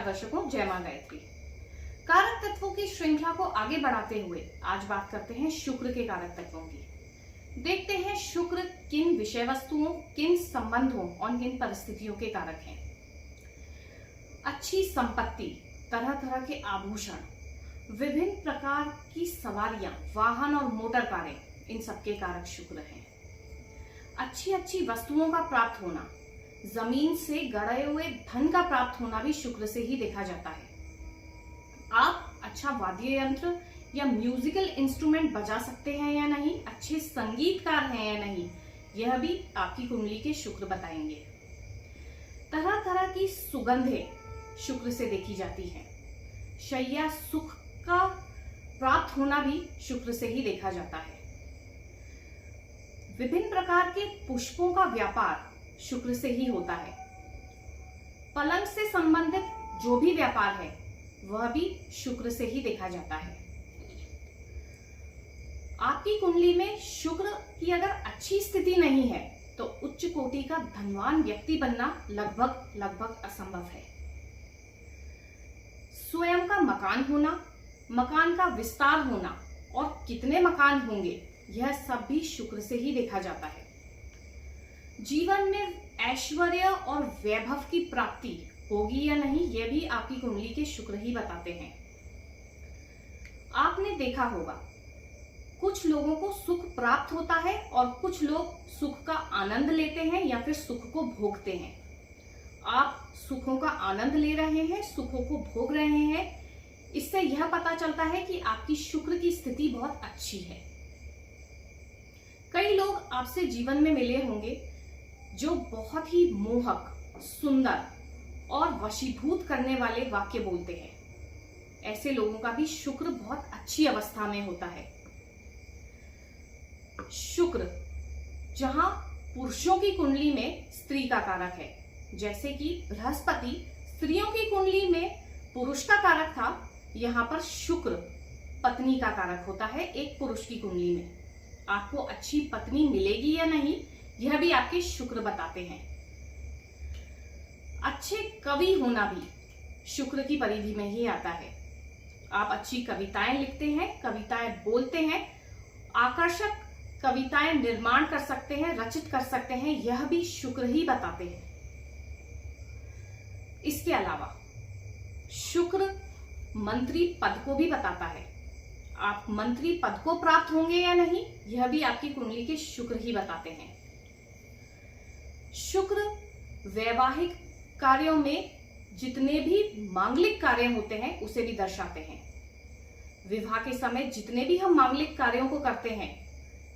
नमस्कार दर्शकों, जय मां गायत्री। कारक तत्वों की श्रृंखला को आगे बढ़ाते हुए आज बात करते हैं शुक्र के कारक तत्वों की। देखते हैं शुक्र किन विषय वस्तुओं, किन संबंधों और किन परिस्थितियों के कारक हैं। अच्छी संपत्ति, तरह तरह के आभूषण, विभिन्न प्रकार की सवारियां, वाहन और मोटर कारें, इन सबके कारक शुक्र हैं। अच्छी अच्छी वस्तुओं का प्राप्त होना, जमीन से गड़े हुए धन का प्राप्त होना भी शुक्र से ही देखा जाता है। आप अच्छा वाद्य यंत्र या म्यूजिकल इंस्ट्रूमेंट बजा सकते हैं या नहीं, अच्छे संगीतकार हैं या नहीं, यह भी आपकी कुंडली के शुक्र बताएंगे। तरह तरह की सुगंधें शुक्र से देखी जाती हैं। शैया सुख का प्राप्त होना भी शुक्र से ही देखा जाता है। विभिन्न प्रकार के पुष्पों का व्यापार शुक्र से ही होता है। पलंग से संबंधित जो भी व्यापार है वह भी शुक्र से ही देखा जाता है। आपकी कुंडली में शुक्र की अगर अच्छी स्थिति नहीं है तो उच्च कोटि का धनवान व्यक्ति बनना लगभग असंभव है। स्वयं का मकान होना, मकान का विस्तार होना और कितने मकान होंगे, यह सब भी शुक्र से ही देखा जाता है। जीवन में ऐश्वर्य और वैभव की प्राप्ति होगी या नहीं, यह भी आपकी कुंडली के शुक्र ही बताते हैं। आपने देखा होगा कुछ लोगों को सुख प्राप्त होता है और कुछ लोग सुख का आनंद लेते हैं या फिर सुख को भोगते हैं। आप सुखों का आनंद ले रहे हैं, सुखों को भोग रहे हैं, इससे यह पता चलता है कि आपकी शुक्र की स्थिति बहुत अच्छी है। कई लोग आपसे जीवन में मिले होंगे जो बहुत ही मोहक, सुंदर और वशीभूत करने वाले वाक्य बोलते हैं। ऐसे लोगों का भी शुक्र बहुत अच्छी अवस्था में होता है। शुक्र जहां पुरुषों की कुंडली में स्त्री का कारक है, जैसे कि बृहस्पति स्त्रियों की कुंडली में पुरुष का कारक था, यहां पर शुक्र पत्नी का कारक होता है। एक पुरुष की कुंडली में आपको अच्छी पत्नी मिलेगी या नहीं, यह भी आपके शुक्र बताते हैं। अच्छे कवि होना भी शुक्र की परिधि में ही आता है। आप अच्छी कविताएं लिखते हैं, कविताएं बोलते हैं, आकर्षक कविताएं निर्माण कर सकते हैं, रचित कर सकते हैं, यह भी शुक्र ही बताते हैं। इसके अलावा शुक्र मंत्री पद को भी बताता है। आप मंत्री पद को प्राप्त होंगे या नहीं, यह भी आपकी कुंडली के शुक्र ही बताते हैं। शुक्र वैवाहिक कार्यों में जितने भी मांगलिक कार्य होते हैं उसे भी दर्शाते हैं। विवाह के समय जितने भी हम मांगलिक कार्यों को करते हैं,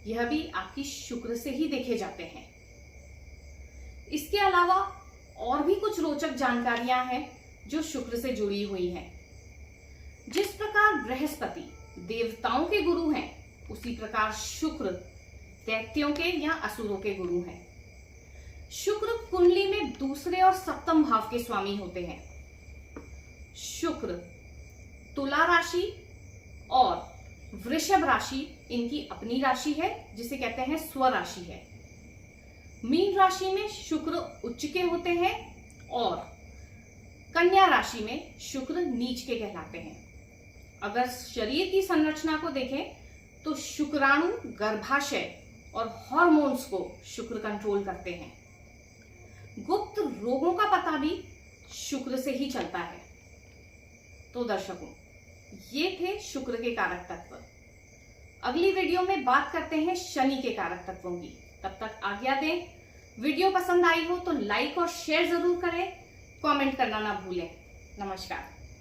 यह भी आपकी शुक्र से ही देखे जाते हैं। इसके अलावा और भी कुछ रोचक जानकारियां हैं जो शुक्र से जुड़ी हुई हैं। जिस प्रकार बृहस्पति देवताओं के गुरु हैं, उसी प्रकार शुक्र दैत्यों के या असुरों के गुरु हैं। शुक्र कुंडली में दूसरे और सप्तम भाव के स्वामी होते हैं। शुक्र तुला राशि और वृषभ राशि इनकी अपनी राशि है, जिसे कहते हैं स्वराशि है। मीन राशि में शुक्र उच्च के होते हैं और कन्या राशि में शुक्र नीच के कहलाते हैं। अगर शरीर की संरचना को देखें तो शुक्राणु गर्भाशय और हार्मोन्स को शुक्र कंट्रोल करते हैं। गुप्त रोगों का पता भी शुक्र से ही चलता है। तो दर्शकों, ये थे शुक्र के कारक तत्व। अगली वीडियो में बात करते हैं शनि के कारक तत्वों की। तब तक आज्ञा दें। वीडियो पसंद आई हो तो लाइक और शेयर जरूर करें, कमेंट करना ना भूलें। नमस्कार।